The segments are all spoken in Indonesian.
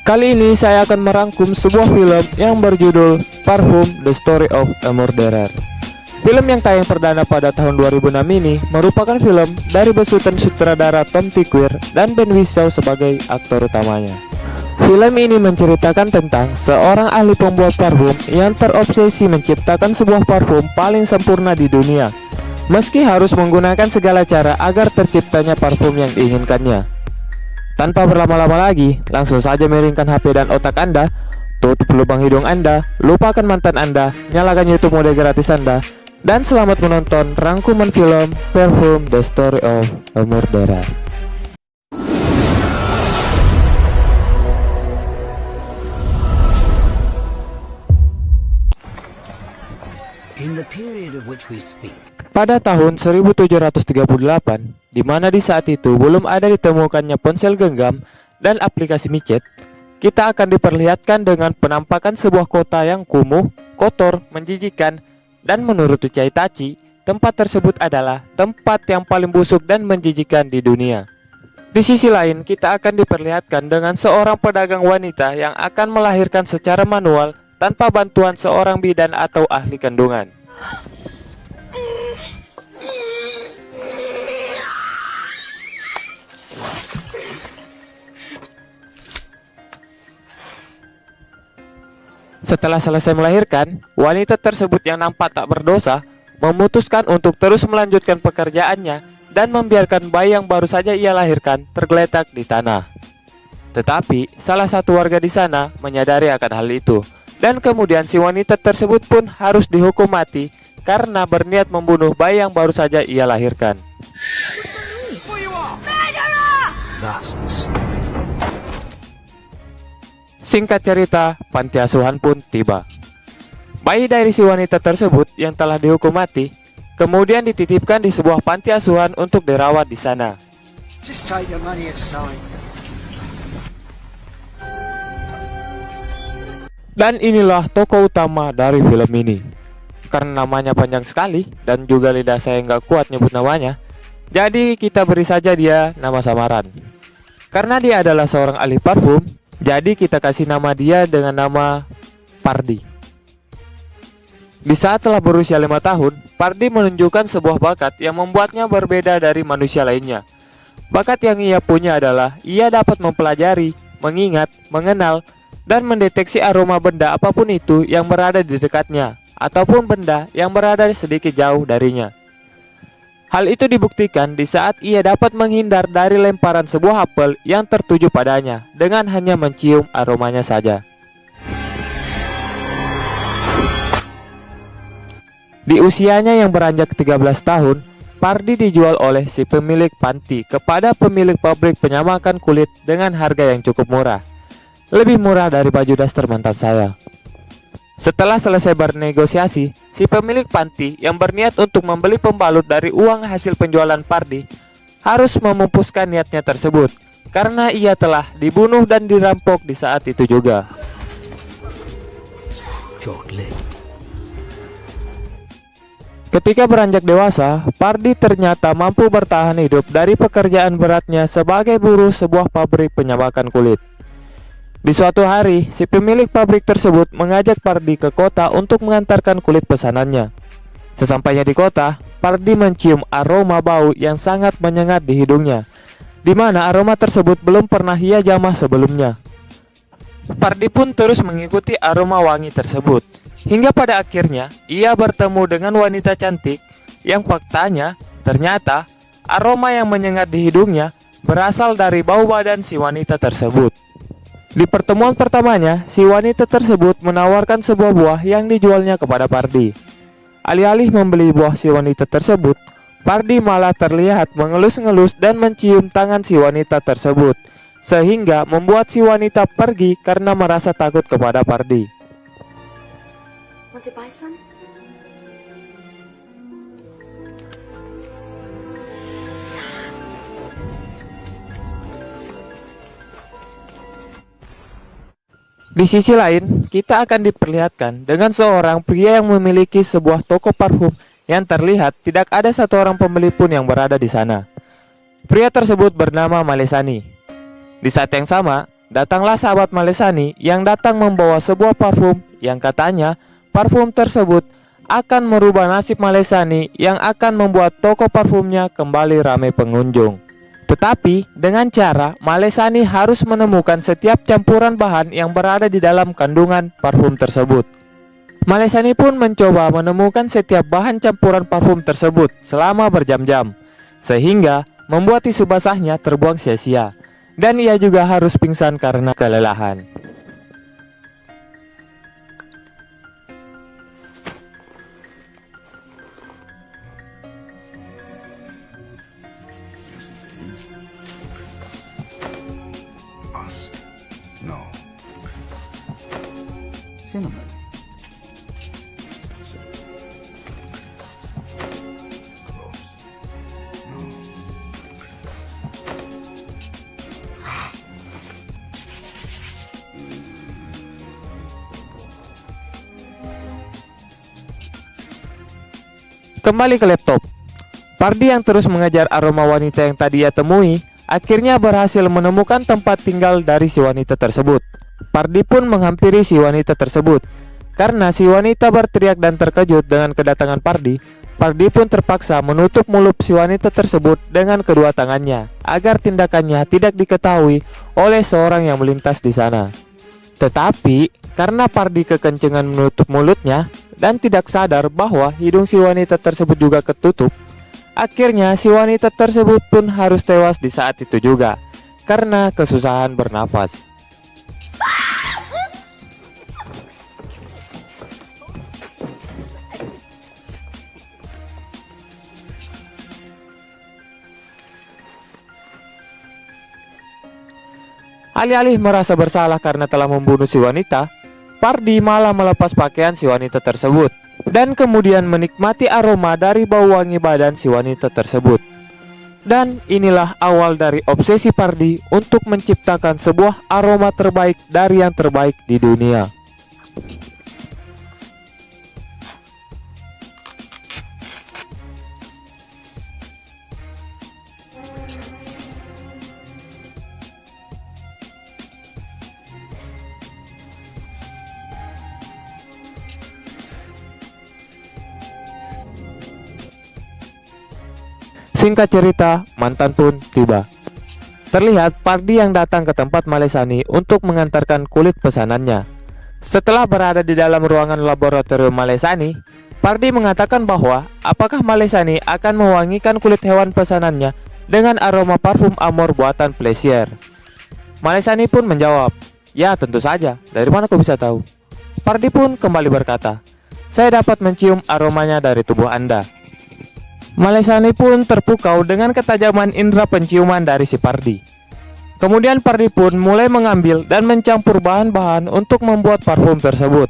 Kali ini saya akan merangkum sebuah film yang berjudul Parfum: The Story of a Murderer. Film yang tayang perdana pada tahun 2006 ini merupakan film dari besutan sutradara Tom Tykwer dan Ben Whishaw sebagai aktor utamanya. Film ini menceritakan tentang seorang ahli pembuat parfum yang terobsesi menciptakan sebuah parfum paling sempurna di dunia, meski harus menggunakan segala cara agar terciptanya parfum yang diinginkannya. Tanpa berlama-lama lagi, langsung saja miringkan HP dan otak Anda, tutup lubang hidung Anda, lupakan mantan Anda, nyalakan YouTube mode gratis Anda, dan selamat menonton rangkuman film Parfum: The Story of a Murderer. In the period of which we speak, Pada tahun 1738, di mana di saat itu belum ada ditemukannya ponsel genggam dan aplikasi micet, kita akan diperlihatkan dengan penampakan sebuah kota yang kumuh, kotor, menjijikkan, dan menurut Ucai Tachi, tempat tersebut adalah tempat yang paling busuk dan menjijikkan di dunia. Di sisi lain, kita akan diperlihatkan dengan seorang pedagang wanita yang akan melahirkan secara manual tanpa bantuan seorang bidan atau ahli kandungan. Setelah selesai melahirkan, wanita tersebut yang nampak tak berdosa memutuskan untuk terus melanjutkan pekerjaannya dan membiarkan bayi yang baru saja ia lahirkan tergeletak di tanah. Tetapi salah satu warga di sana menyadari akan hal itu, dan kemudian si wanita tersebut pun harus dihukum mati karena berniat membunuh bayi yang baru saja ia lahirkan. Singkat cerita, panti asuhan pun tiba. Bayi dari si wanita tersebut yang telah dihukum mati kemudian dititipkan di sebuah panti asuhan untuk dirawat di sana. Dan inilah tokoh utama dari film ini. Karena namanya panjang sekali dan juga lidah saya nggak kuat nyebut namanya, jadi kita beri saja dia nama samaran. Karena dia adalah seorang ahli parfum, jadi kita kasih nama dia dengan nama Pardi. Di saat telah berusia 5 tahun, Pardi menunjukkan sebuah bakat yang membuatnya berbeda dari manusia lainnya. Bakat yang ia punya adalah ia dapat mempelajari, mengingat, mengenal, dan mendeteksi aroma benda apapun itu yang berada di dekatnya, ataupun benda yang berada sedikit jauh darinya. Hal itu dibuktikan di saat ia dapat menghindar dari lemparan sebuah apel yang tertuju padanya dengan hanya mencium aromanya saja. Di usianya yang beranjak 13 tahun, Pardi dijual oleh si pemilik panti kepada pemilik pabrik penyamakan kulit dengan harga yang cukup murah. Lebih murah dari baju daster mantan saya. Setelah selesai bernegosiasi, si pemilik panti yang berniat untuk membeli pembalut dari uang hasil penjualan Pardi harus memupuskan niatnya tersebut karena ia telah dibunuh dan dirampok di saat itu juga. Ketika beranjak dewasa, Pardi ternyata mampu bertahan hidup dari pekerjaan beratnya sebagai buruh sebuah pabrik penyamakan kulit. Di suatu hari, si pemilik pabrik tersebut mengajak Pardi ke kota untuk mengantarkan kulit pesanannya. Sesampainya di kota, Pardi mencium aroma bau yang sangat menyengat di hidungnya, di mana aroma tersebut belum pernah ia jamah sebelumnya. Pardi pun terus mengikuti aroma wangi tersebut, hingga pada akhirnya ia bertemu dengan wanita cantik yang faktanya ternyata aroma yang menyengat di hidungnya berasal dari bau badan si wanita tersebut. Di pertemuan pertamanya, si wanita tersebut menawarkan sebuah buah yang dijualnya kepada Pardi. Alih-alih membeli buah si wanita tersebut, Pardi malah terlihat mengelus-ngelus dan mencium tangan si wanita tersebut, sehingga membuat si wanita pergi karena merasa takut kepada Pardi. Want to buy some? Di sisi lain, kita akan diperlihatkan dengan seorang pria yang memiliki sebuah toko parfum yang terlihat tidak ada satu orang pembeli pun yang berada di sana. Pria tersebut bernama Malesani. Di saat yang sama, datanglah sahabat Malesani yang datang membawa sebuah parfum yang katanya parfum tersebut akan merubah nasib Malesani yang akan membuat toko parfumnya kembali ramai pengunjung. Tetapi dengan cara Malesani harus menemukan setiap campuran bahan yang berada di dalam kandungan parfum tersebut. Malesani pun mencoba menemukan setiap bahan campuran parfum tersebut selama berjam-jam, sehingga membuat tisu basahnya terbuang sia-sia, dan ia juga harus pingsan karena kelelahan. No. Cinnamon. Kembali ke laptop, Pardi yang terus mengejar aroma wanita yang tadi ia temui akhirnya berhasil menemukan tempat tinggal dari si wanita tersebut. Pardi pun menghampiri si wanita tersebut. Karena si wanita berteriak dan terkejut dengan kedatangan Pardi, Pardi pun terpaksa menutup mulut si wanita tersebut dengan kedua tangannya agar tindakannya tidak diketahui oleh seorang yang melintas di sana. Tetapi karena Pardi kekencengan menutup mulutnya dan tidak sadar bahwa hidung si wanita tersebut juga ketutup, akhirnya si wanita tersebut pun harus tewas di saat itu juga karena kesusahan bernapas. Alih-alih merasa bersalah karena telah membunuh si wanita, Pardi malah melepas pakaian si wanita tersebut dan kemudian menikmati aroma dari bau wangi badan si wanita tersebut. Dan inilah awal dari obsesi Pardi untuk menciptakan sebuah aroma terbaik dari yang terbaik di dunia. Singkat cerita, mantan pun tiba. Terlihat Pardi yang datang ke tempat Malesani untuk mengantarkan kulit pesanannya. Setelah berada di dalam ruangan laboratorium Malesani, Pardi mengatakan bahwa apakah Malesani akan mewangikan kulit hewan pesanannya dengan aroma parfum Amor buatan Pleasure. Malesani pun menjawab, "Ya tentu saja, dari mana kau bisa tahu?" Pardi pun kembali berkata, "Saya dapat mencium aromanya dari tubuh Anda." Malesani pun terpukau dengan ketajaman indera penciuman dari si Pardi. Kemudian Pardi pun mulai mengambil dan mencampur bahan-bahan untuk membuat parfum tersebut,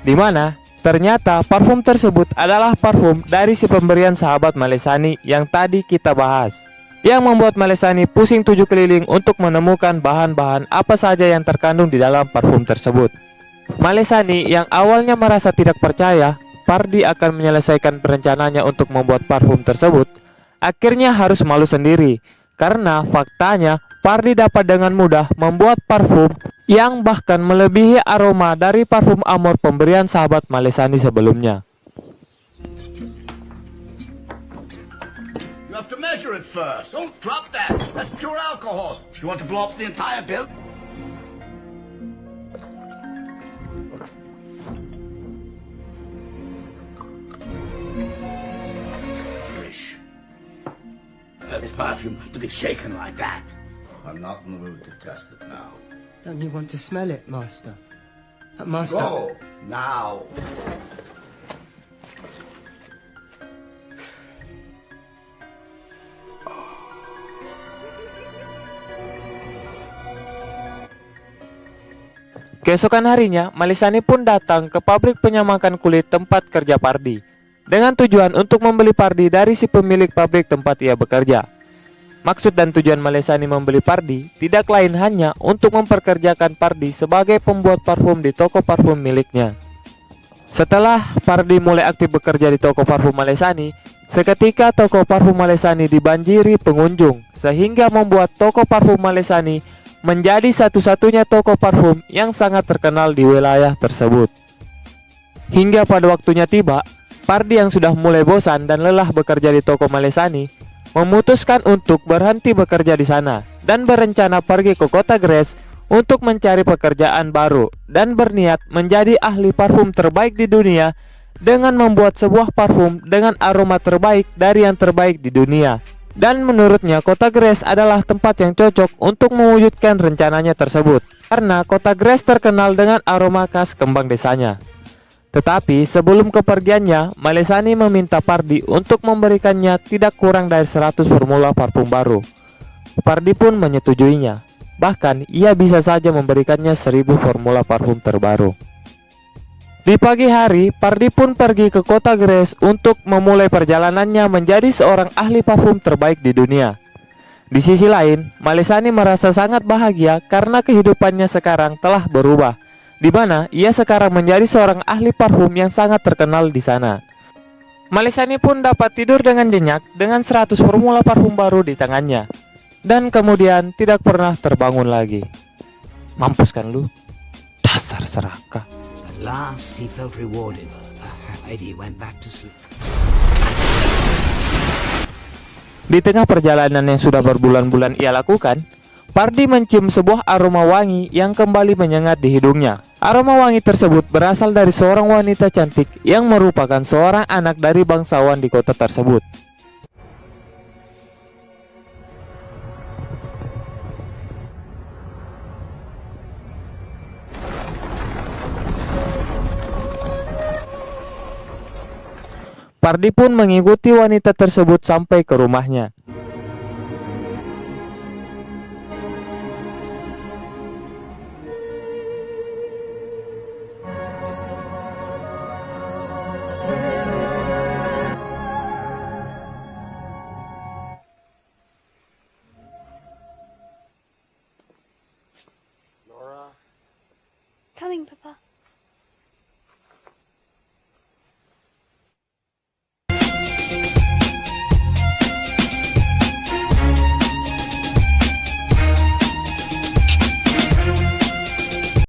di mana ternyata parfum tersebut adalah parfum dari si pemberian sahabat Malesani yang tadi kita bahas, yang membuat Malesani pusing tujuh keliling untuk menemukan bahan-bahan apa saja yang terkandung di dalam parfum tersebut. Malesani yang awalnya merasa tidak percaya Pardi akan menyelesaikan perencananya untuk membuat parfum tersebut, akhirnya harus malu sendiri karena faktanya Pardi dapat dengan mudah membuat parfum yang bahkan melebihi aroma dari parfum Amor pemberian sahabat Malesani sebelumnya. You have to measure it first. Don't drop that. That's pure alcohol. You want to blow up the entire bill? This perfume to be shaken like that. I'm not in the mood to test it now. Don't you want to smell it, Master? Master. Go now. Keesokan harinya, Malesani pun datang ke pabrik penyamakan kulit tempat kerja Pardi dengan tujuan untuk membeli Pardi dari si pemilik pabrik tempat ia bekerja. Maksud dan tujuan Malesani membeli Pardi tidak lain hanya untuk memperkerjakan Pardi sebagai pembuat parfum di toko parfum miliknya. Setelah Pardi mulai aktif bekerja di toko parfum Malesani, seketika toko parfum Malesani dibanjiri pengunjung, sehingga membuat toko parfum Malesani menjadi satu-satunya toko parfum yang sangat terkenal di wilayah tersebut. Hingga pada waktunya tiba, Pardi yang sudah mulai bosan dan lelah bekerja di toko Malesani memutuskan untuk berhenti bekerja di sana dan berencana pergi ke kota Grasse untuk mencari pekerjaan baru dan berniat menjadi ahli parfum terbaik di dunia dengan membuat sebuah parfum dengan aroma terbaik dari yang terbaik di dunia. Dan menurutnya kota Grasse adalah tempat yang cocok untuk mewujudkan rencananya tersebut, karena kota Grasse terkenal dengan aroma khas kembang desanya. Tetapi sebelum kepergiannya, Malesani meminta Pardi untuk memberikannya tidak kurang dari 100 formula parfum baru. Pardi pun menyetujuinya. Bahkan ia bisa saja memberikannya 1000 formula parfum terbaru. Di pagi hari, Pardi pun pergi ke kota Grasse untuk memulai perjalanannya menjadi seorang ahli parfum terbaik di dunia. Di sisi lain, Malesani merasa sangat bahagia karena kehidupannya sekarang telah berubah, di mana ia sekarang menjadi seorang ahli parfum yang sangat terkenal di sana. Malesani pun dapat tidur dengan nyenyak dengan 100 formula parfum baru di tangannya, dan kemudian tidak pernah terbangun lagi. Mampus kan lu? Dasar serakah. At last he felt rewarded. He went back to sleep. Di tengah perjalanan yang sudah berbulan-bulan ia lakukan, Pardi mencium sebuah aroma wangi yang kembali menyengat di hidungnya. Aroma wangi tersebut berasal dari seorang wanita cantik yang merupakan seorang anak dari bangsawan di kota tersebut. Pardi pun mengikuti wanita tersebut sampai ke rumahnya.